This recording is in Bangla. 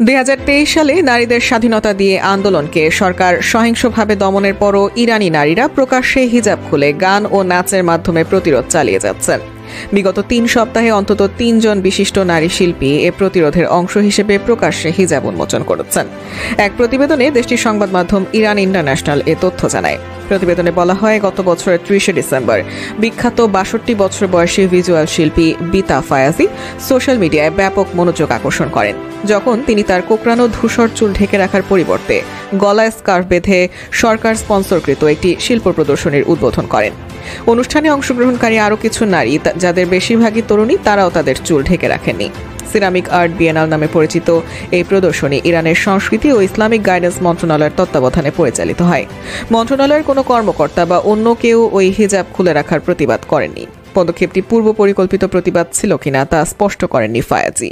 2023 সালে নারীদের স্বাধীনতা দিয়ে আন্দোলনকে সরকার সহিংসভাবে দমনের পরও ইরানি নারীরা প্রকাশ্যে হিজাব খুলে গান ও নাচের মাধ্যমে প্রতিরোধ চালিয়ে যাচ্ছেন। বিগত 3 সপ্তাহে অন্তত 3 জন বিশিষ্ট নারী শিল্পী এ প্রতিরোধের অংশ হিসেবে প্রকাশ্যে হিজাব উন্মোচন করেছেন। এক প্রতিবেদনে দেশটির সংবাদ মাধ্যম ইরান ইন্টারন্যাশনাল এ তথ্য জানায়। প্রতিবেদনে বলা হয়, গত বছরের 30 ডিসেম্বর বিখ্যাত 62 বছর বয়সী ভিজুয়াল শিল্পী বিতা ফায়াজি সোশ্যাল মিডিয়ায় ব্যাপক মনোযোগ আকর্ষণ করেন, যখন তিনি তার কোঁকড়ানো ধূসর চুল ঢেকে রাখার পরিবর্তে গলায় স্কার্ফ বেঁধে সরকার স্পন্সরকৃত একটি শিল্প প্রদর্শনীর উদ্বোধন করেন। অনুষ্ঠানে অংশগ্রহণকারী আরও কিছু নারী, যাদের বেশিরভাগই তরুণী, তারাও তাদের চুল ঢেকে রাখেননি। সিরামিক আর্ট বিয়েনাল নামে পরিচিত এই প্রদর্শনী ইরানের সংস্কৃতি ও ইসলামিক গাইডেন্স মন্ত্রণালয়ের তত্ত্বাবধানে পরিচালিত হয়। মন্ত্রণালয়ের কোনো কর্মকর্তা বা অন্য কেউ ওই হিজাব খুলে রাখার প্রতিবাদ করেননি। পদক্ষেপটি পূর্ব পরিকল্পিত প্রতিবাদ ছিল কিনা তা স্পষ্ট করেননি ফায়াজি।